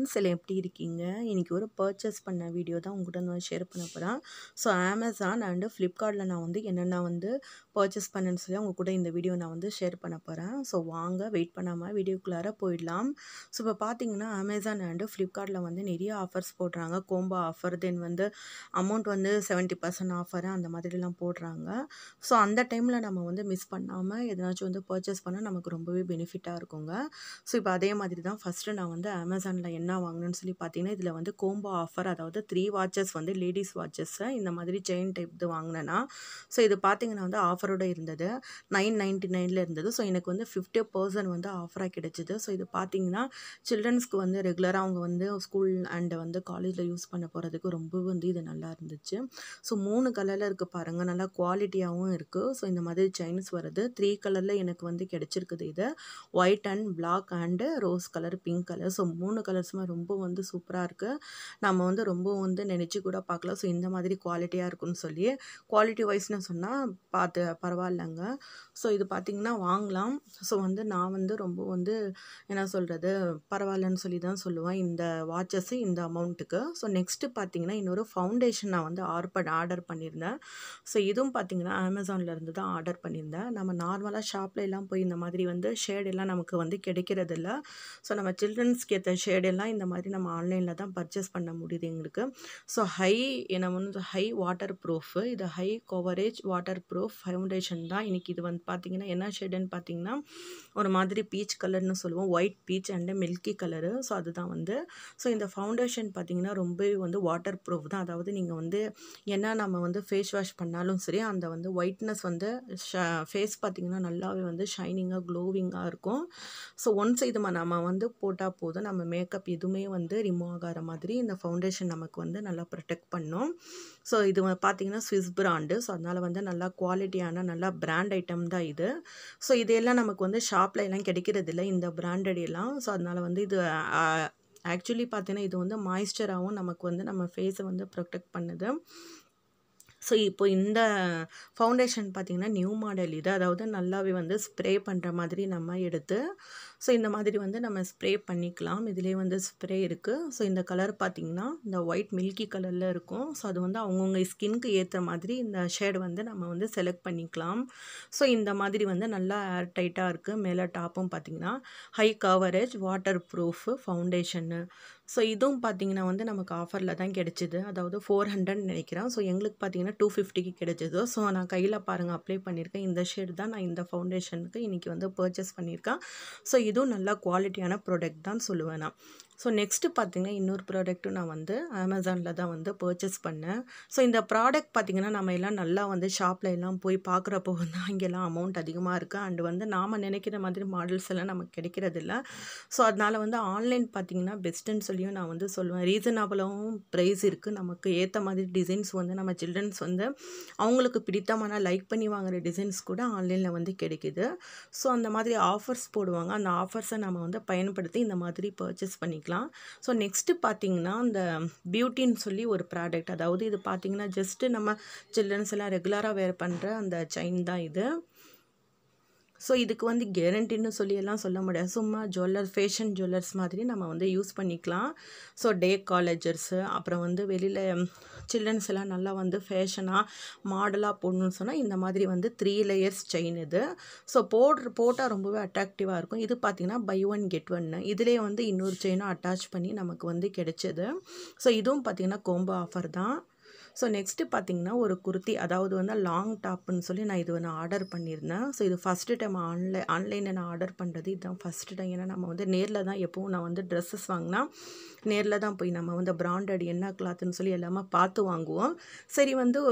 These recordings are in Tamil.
ஃப்ரெண்ட்ஸ் எல்லாம் எப்படி இருக்கீங்க? இன்னைக்கு ஒரு பர்ச்சேஸ் பண்ண வீடியோ தான் உங்ககிட்ட நான் ஷேர் பண்ண போகிறேன். ஸோ அமேசான் அண்டு ஃப்ளிப்கார்ட்டில் நான் வந்து என்னென்ன வந்து பர்ச்சேஸ் பண்ணேன்னு சொல்லி உங்க கூட இந்த வீடியோ நான் வந்து ஷேர் பண்ண போகிறேன். ஸோ வாங்க வெயிட் பண்ணாமல் வீடியோக்குள்ளார போயிடலாம். ஸோ இப்போ பார்த்தீங்கன்னா அமேசான் அண்டு ஃப்ளிப்கார்ட்டில் வந்து நிறைய ஆஃபர்ஸ் போடுறாங்க. கோம்போ ஆஃபர் தென் வந்து அமௌண்ட் வந்து 70% ஆஃபர் அந்த மாதிரிலாம் போடுறாங்க. ஸோ அந்த டைமில் நம்ம வந்து மிஸ் பண்ணாமல் எதனாச்சும் வந்து பர்ச்சேஸ் பண்ணால் நமக்கு ரொம்பவே பெனிஃபிட்டாக இருக்குங்க. ஸோ இப்போ அதே மாதிரி தான் ஃபஸ்ட்டு நான் வந்து அமேசானில் என்ன வாங்கினேன்னு சொல்லி பார்த்தீங்கன்னா, இதில் வந்து கோம்போ ஆஃபர் அதாவது 3 வாட்சஸ் வந்து லேடீஸ் வாட்சஸ்ஸை இந்த மாதிரி செயின் டைப் இது வாங்கினேன்னா, ஸோ இது பார்த்தீங்கன்னா வந்து ஆஃபரோடு இருந்தது. 999 இருந்தது. ஸோ எனக்கு வந்து 50% வந்து ஆஃபராக கிடைச்சிது. ஸோ இது பார்த்தீங்கன்னா சில்ட்ரன்ஸ்க்கு வந்து ரெகுலராக அவங்க வந்து ஸ்கூல் அண்டு வந்து காலேஜில் யூஸ் பண்ண போகிறதுக்கு ரொம்பவே வந்து இது நல்லா இருந்துச்சு. ஸோ 3 கலரில் இருக்குது பாருங்கள், நல்லா குவாலிட்டியாகவும் இருக்குது. ஸோ இந்த மாதிரி செயின்ஸ் வருது. 3 கலரில் எனக்கு வந்து கிடைச்சிருக்குது இது. White and black and rose colour, pink colour. So 3 கலர்ஸுமே ரொம்ப வந்து சூப்பராக இருக்குது. நம்ம வந்து ரொம்ப வந்து நினச்சி கூட பார்க்கல. ஸோ இந்த மாதிரி குவாலிட்டியாக இருக்குன்னு சொல்லி குவாலிட்டி வைஸ்னு சொன்னால் பார்த்து பரவாயில்லைங்க. ஸோ இது பார்த்திங்கன்னா வாங்கலாம். ஸோ வந்து நான் வந்து ரொம்ப வந்து என்ன சொல்கிறது, பரவாயில்லன்னு சொல்லி தான் சொல்லுவேன் இந்த வாட்சஸ்ஸு இந்த அமௌண்ட்டுக்கு. ஸோ நெக்ஸ்ட்டு பார்த்திங்கன்னா இன்னொரு ஃபவுண்டேஷன் நான் வந்து ஆர்டர் பண்ணியிருந்தேன். ஸோ இதுவும் பார்த்திங்கன்னா அமேசானில் இருந்து தான் ஆர்டர் பண்ணியிருந்தேன். நம்ம நார்மலாக ஷாப்பில் எல்லாம் போய் இந்த மாதிரி வந்து ஷேடெல்லாம் நமக்கு வந்து கிடைக்கிறதில்ல. ஸோ நம்ம சில்ட்ரன்ஸ்க்கு ஏற்ற ஷேடெல்லாம் இந்த மாதிரி நம்ம ஆன்லைனில் தான் பர்ச்சேஸ் பண்ண முடியுது எங்களுக்கு. ஸோ நம்ம வந்து ஹை வாட்டர் ப்ரூஃபு, இது high coverage water proof foundation தான். இன்றைக்கி இது வந்து பார்த்திங்கன்னா என்ன ஷேடுன்னு பார்த்திங்கன்னா ஒரு மாதிரி பீச் கலர்னு சொல்லுவோம், white beach and milky colour. So அதுதான் வந்து ஸோ இந்த ஃபவுண்டேஷன் பார்த்திங்கன்னா ரொம்பவே வந்து வாட்டர் ப்ரூஃப் தான். அதாவது நீங்கள் வந்து என்ன நம்ம வந்து ஃபேஸ் வாஷ் பண்ணாலும் சரி அந்த வந்து ஒயிட்னஸ் வந்து ஃபேஸ் பார்த்திங்கன்னா நல்லாவே வந்து ஷைனிங்காக க்ளோவிங்காக இருக்கும். ஸோ ஒன்ஸ் இது நம்ம வந்து போட்டால் போதும், நம்ம மேக்கப் எதுவுமே வந்து ரிமூவ் ஆகாத மாதிரி இந்த ஃபவுண்டேஷன் நமக்கு வந்து நல்லா ப்ரொடெக்ட் பண்ணும். ஸோ இது பார்த்திங்கன்னா ஸ்விஸ் பிராண்டு. ஸோ அதனால் வந்து நல்லா குவாலிட்டியான நல்லா பிராண்ட் ஐட்டம் தான் இது. ஸோ இதெல்லாம் நமக்கு வந்து ஷாப்பில் எல்லாம் கிடைக்கிறதில்ல இந்த பிராண்டட் எல்லாம். ஸோ அதனால் வந்து இது ஆக்சுவலி பார்த்தீங்கன்னா இது வந்து மாய்ஸ்சராகவும் நமக்கு வந்து நம்ம ஃபேஸை வந்து ப்ரொடெக்ட் பண்ணுது. ஸோ இப்போ இந்த ஃபவுண்டேஷன் பார்த்திங்கன்னா நியூ மாடல் இது. அதாவது நல்லாவே வந்து ஸ்ப்ரே பண்ணுற மாதிரி நம்ம எடுத்து ஸோ இந்த மாதிரி வந்து நம்ம ஸ்ப்ரே பண்ணிக்கலாம். இதிலே வந்து ஸ்ப்ரே இருக்குது. ஸோ இந்த கலர் பார்த்திங்கன்னா இந்த ஒயிட் மில்கி கலரில் இருக்கும். ஸோ அது வந்து அவங்கவுங்க ஸ்கின்க்கு ஏற்ற மாதிரி இந்த ஷேடு வந்து நம்ம வந்து செலக்ட் பண்ணிக்கலாம். ஸோ இந்த மாதிரி வந்து நல்லா ஏர் டைட்டாக இருக்குது. மேலே டாப்பும் பார்த்திங்கன்னா high coverage water proof foundation. So இதுவும் பார்த்திங்கன்னா வந்து நமக்கு ஆஃபரில் தான் கிடைச்சிது. அதாவது 400 நினைக்கிறேன். ஸோ எங்களுக்கு பார்த்திங்கன்னா 250க்கு கிடைச்சிது. ஸோ நான் கையில் பாருங்கள் அப்ளை பண்ணியிருக்கேன். இந்த ஷேடு தான் நான் இந்த ஃபவுண்டேஷனுக்கு இன்றைக்கி வந்து பர்ச்சேஸ் பண்ணியிருக்கேன். ஸோ இதுவும் நல்லா குவாலிட்டியான ப்ராடக்ட் தான் சொல்லுவேன் நான். ஸோ நெக்ஸ்ட்டு பார்த்திங்கன்னா இன்னொரு ப்ராடக்ட்டும் நான் வந்து அமேசானில் தான் வந்து பர்ச்சேஸ் பண்ணேன். ஸோ இந்த ப்ராடக்ட் பார்த்திங்கன்னா நம்ம எல்லாம் நல்லா வந்து ஷாப்பில் எல்லாம் போய் பார்க்குறப்போ வந்து அங்கெல்லாம் அமௌண்ட் அதிகமாக இருக்குது அண்டு வந்து நாம் நினைக்கிற மாதிரி மாடல்ஸ் எல்லாம் நமக்கு கிடைக்கிறதில்ல. ஸோ அதனால் வந்து ஆன்லைன் பார்த்திங்கன்னா பெஸ்ட்டுன்னு சொல்லியும் நான் வந்து சொல்லுவேன். ரீசனபிளாகவும் ப்ரைஸ் இருக்குது. நமக்கு ஏற்ற மாதிரி டிசைன்ஸ் வந்து நம்ம சில்ட்ரன்ஸ் வந்து அவங்களுக்கு பிடித்தமான லைக் பண்ணி வாங்குகிற டிசைன்ஸ் கூட ஆன்லைனில் வந்து கிடைக்கிது. ஸோ அந்த மாதிரி ஆஃபர்ஸ் போடுவாங்க. அந்த ஆஃபர்ஸை நம்ம வந்து பயன்படுத்தி இந்த மாதிரி பர்ச்சேஸ் பண்ணிக்கலாம். ஸோ நெக்ஸ்ட்டு பார்த்திங்கன்னா இந்த பியூட்டின்னு சொல்லி ஒரு ப்ராடக்ட். அதாவது இது பார்த்திங்கன்னா ஜஸ்ட்டு நம்ம சில்ட்ரன்ஸ் எல்லாம் ரெகுலராக வேர் பண்ணுற அந்த செயின் தான் இது. ஸோ இதுக்கு வந்து கேரண்டின்னு சொல்லி எல்லாம் சொல்ல முடியாது. சும்மா ஃபேஷன் ஜுவல்லர்ஸ் மாதிரி நம்ம வந்து யூஸ் பண்ணிக்கலாம். ஸோ டே காலேஜர்ஸு அப்புறம் வந்து வெளியில் சில்ட்ரன்ஸ் எல்லாம் நல்லா வந்து ஃபேஷனாக மாடலாக போடணும்னு சொன்னால் இந்த மாதிரி வந்து 3 லேயர்ஸ் செயின் இது. ஸோ போட்டால் ரொம்பவே அட்ராக்டிவாக இருக்கும். இது பார்த்திங்கன்னா பை ஒன் கெட் ஒன்னு. இதிலே வந்து இன்னொரு செயினும் அட்டாச் பண்ணி நமக்கு வந்து கிடைச்சது. ஸோ இதுவும் பார்த்திங்கன்னா கோம்போ ஆஃபர் தான். ஸோ நெக்ஸ்ட்டு பார்த்திங்கன்னா ஒரு குர்த்தி, அதாவது வந்து லாங் டாப்புன்னு சொல்லி நான் இது ஒன்று ஆர்டர் பண்ணியிருந்தேன். ஸோ இது ஃபஸ்ட்டு டைம் ஆன்லைனில் நான் ஆர்டர் பண்ணுறது இதுதான் ஃபஸ்ட்டு டைம். ஏன்னா நம்ம வந்து நேரில் தான் எப்போவும் நான் வந்து ட்ரெஸ்ஸஸ் வாங்கினா நேரில் தான் போய் நம்ம வந்து பிராண்டட் என்ன கிளாத்துன்னு சொல்லி எல்லாமே பார்த்து வாங்குவோம். சரி வந்து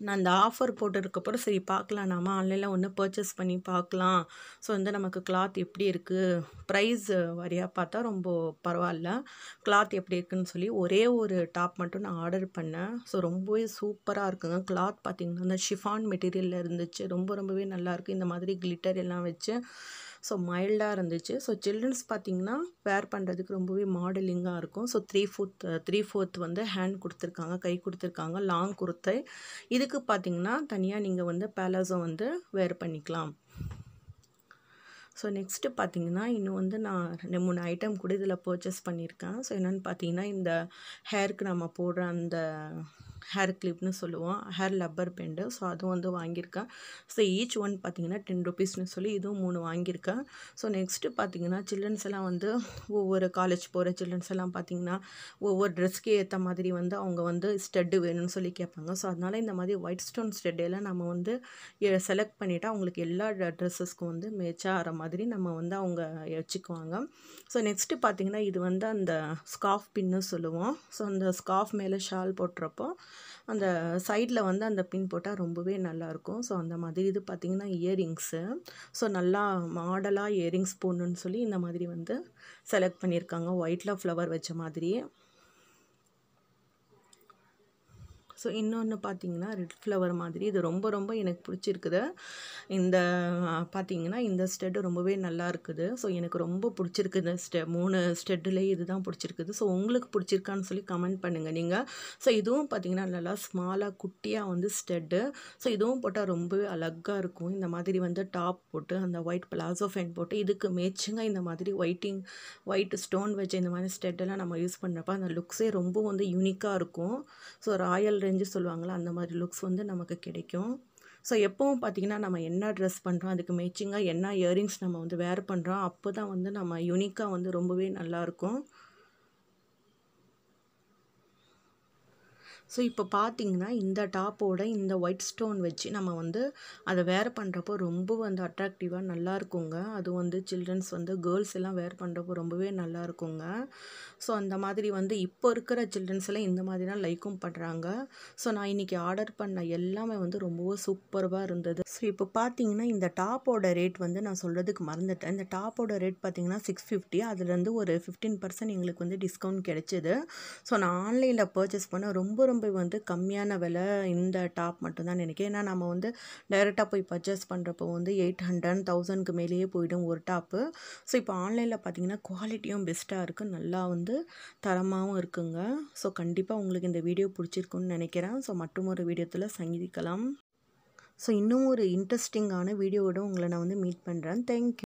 நான் அந்த ஆஃபர் போட்டிருக்கப்புறம் சரி பார்க்கலாம், நம்ம ஆன்லைனில் ஒன்று பர்ச்சேஸ் பண்ணி பார்க்கலாம். ஸோ வந்து நமக்கு கிளாத் எப்படி இருக்குது, ப்ரைஸ் வரியாக பார்த்தா ரொம்ப பரவாயில்ல, கிளாத் எப்படி இருக்குதுன்னு சொல்லி ஒரே ஒரு டாப் மட்டும் நான் ஆர்டர் பண்ணேன். ஸோ ரொம்பவே சூப்பராக இருக்குங்க. கிளாத் பார்த்திங்கன்னா அந்த ஷிஃபான் மெட்டீரியலில் இருந்துச்சு. ரொம்பவே நல்லாயிருக்கு. இந்த மாதிரி கிளிட்டர் எல்லாம் வச்சு ஸோ மைல்டாக இருந்துச்சு. ஸோ சில்ட்ரன்ஸ் பார்த்திங்கன்னா வேர் பண்ணுறதுக்கு ரொம்பவே மாடலிங்காக இருக்கும். ஸோ 3/4 வந்து ஹேண்ட் கொடுத்துருக்காங்க, கை கொடுத்துருக்காங்க. லாங் குர்த்தை. இதுக்கு பார்த்திங்கன்னா தனியாக நீங்கள் வந்து பேலாஸோ வந்து வேர் பண்ணிக்கலாம். ஸோ நெக்ஸ்ட்டு பார்த்தீங்கன்னா, இன்னும் வந்து நான் 2, 3 ஐட்டம் கூட இதில் பர்ச்சேஸ் பண்ணியிருக்கேன். ஸோ என்னென்னு பார்த்தீங்கன்னா, இந்த ஹேருக்கு நம்ம போடுற அந்த ஹேர் கிளிப்னு சொல்லுவோம். Hair rubber bend. ஸோ அதுவும் வந்து வாங்கியிருக்கேன். ஸோ ஈச் ஒன் பார்த்தீங்கன்னா 10 ருபீஸ்னு சொல்லி இதுவும் 3 வாங்கியிருக்கேன். ஸோ நெக்ஸ்ட்டு பார்த்தீங்கன்னா, சில்ட்ரன்ஸ் எல்லாம் வந்து ஒவ்வொரு காலேஜ் போகிற சில்ட்ரன்ஸ் எல்லாம் பார்த்தீங்கன்னா, ஒவ்வொரு ட்ரெஸ்க்கு ஏற்ற மாதிரி வந்து அவங்க வந்து ஸ்டெட்டு வேணும்னு சொல்லி கேட்பாங்க. ஸோ அதனால் இந்த மாதிரி ஒயிட் ஸ்டோன் ஸ்டெட்டெல்லாம் நம்ம வந்து செலக்ட் பண்ணிவிட்டு அவங்களுக்கு எல்லா ட்ரெஸ்ஸஸ்க்கும் வந்து மேட்சாக ஆகிற மாதிரி நம்ம வந்து அவங்க வச்சுக்குவாங்க. ஸோ நெக்ஸ்ட்டு பார்த்தீங்கன்னா, இது வந்து அந்த ஸ்கார்ஃப் பின்னு சொல்லுவோம். ஸோ அந்த ஸ்கார்ஃப் மேலே ஷால் போட்டுறப்போ அந்த சைடில் வந்து அந்த பின் போட்டால் ரொம்பவே நல்லாயிருக்கும். ஸோ அந்த மாதிரி இது பார்த்திங்கன்னா இயரிங்ஸு. ஸோ நல்லா மாடலாக இயரிங்ஸ் போடணுன்னு சொல்லி இந்த மாதிரி வந்து செலக்ட் பண்ணியிருக்காங்க. ஒயிட்டில் ஃப்ளவர் வச்ச மாதிரியே. ஸோ இன்னொன்று பார்த்தீங்கன்னா ரெட் ஃப்ளவர் மாதிரி இது ரொம்ப எனக்கு பிடிச்சிருக்குது. இந்த பார்த்தீங்கன்னா இந்த ஸ்டெட்டு ரொம்பவே நல்லா இருக்குது. ஸோ எனக்கு ரொம்ப பிடிச்சிருக்கு. இந்த 3 ஸ்டெட்டுலேயே இதுதான் பிடிச்சிருக்குது. ஸோ உங்களுக்கு பிடிச்சிருக்கான்னு சொல்லி கமெண்ட் பண்ணுங்கள் நீங்கள். ஸோ இதுவும் பார்த்தீங்கன்னா நல்லா ஸ்மாலாக குட்டியாக வந்து ஸ்டெட்டு. ஸோ இதுவும் போட்டால் ரொம்பவே அழகாக இருக்கும். இந்த மாதிரி வந்து டாப் போட்டு அந்த ஒயிட் பிளாசோ ஃபேன் போட்டு இதுக்கு மேட்சிங்காக இந்த மாதிரி ஒயிட் ஸ்டோன் வச்சு இந்த மாதிரி ஸ்டெட்டெல்லாம் நம்ம யூஸ் பண்ணுறப்ப அந்த லுக்ஸே ரொம்ப வந்து யூனிக்காக இருக்கும். ஸோ ராயல் ரேஞ்சு சொல்லுவாங்களா அந்த மாதிரி லுக்ஸ் வந்து நமக்கு கிடைக்கும். ஸோ எப்பவும் பார்த்திங்கன்னா நம்ம என்ன ட்ரெஸ் பண்ணுறோம் அதுக்கு மேட்சிங்காக என்ன இயரிங்ஸ் நம்ம வந்து வேர் பண்ணுறோம் அப்போ தான் வந்து நம்ம யூனிக்காக வந்து ரொம்பவே நல்லாயிருக்கும். ஸோ இப்போ பார்த்தீங்கன்னா இந்த டாப்போட இந்த ஒயிட் ஸ்டோன் வச்சு நம்ம வந்து அதை வேர் பண்ணுறப்போ ரொம்ப வந்து அட்ராக்டிவாக நல்லாயிருக்குங்க. அது வந்து சில்ட்ரன்ஸ் வந்து கேர்ள்ஸ் எல்லாம் வேர் பண்ணுறப்போ ரொம்பவே நல்லாயிருக்குங்க. ஸோ அந்த மாதிரி வந்து இப்போ இருக்கிற சில்ட்ரன்ஸ் எல்லாம் இந்த மாதிரி தான் லைக்கும் பண்ணுறாங்க. ஸோ நான் இன்றைக்கி ஆர்டர் பண்ண எல்லாமே வந்து ரொம்பவும் சூப்பராக இருந்தது. ஸோ இப்போ பார்த்தீங்கன்னா இந்த டாப்போட ரேட் வந்து நான் சொல்கிறதுக்கு மறந்துட்டேன். இந்த டாப்போட ரேட் பார்த்தீங்கன்னா 650. அதுலேருந்து ஒரு 15% எங்களுக்கு வந்து டிஸ்கவுண்ட் கிடைச்சிது. ஸோ நான் ஆன்லைனில் பர்ச்சேஸ் பண்ண ரொம்ப வந்து கம்மியான விலை இந்த டாப் மட்டும்தான் நினைக்கிறேன். ஏன்னா நம்ம வந்து டைரெக்டாக போய் பர்ச்சேஸ் பண்ணுறப்போ வந்து 800 1000க்கு மேலேயே போயிடும் ஒரு டாப்பு. ஸோ இப்போ ஆன்லைனில் பார்த்தீங்கன்னா குவாலிட்டியும் பெஸ்ட்டாக இருக்குது. நல்லா வந்து தரமாகவும் இருக்குங்க. ஸோ கண்டிப்பாக உங்களுக்கு இந்த வீடியோ பிடிச்சிருக்குன்னு நினைக்கிறேன். ஸோ மற்றும் ஒரு வீடியோத்தில் சந்திக்கலாம். ஸோ இன்னும் ஒரு இன்ட்ரெஸ்டிங்கான வீடியோவோட உங்களை நான் வந்து மீட் பண்ணுறேன். தேங்க்யூ.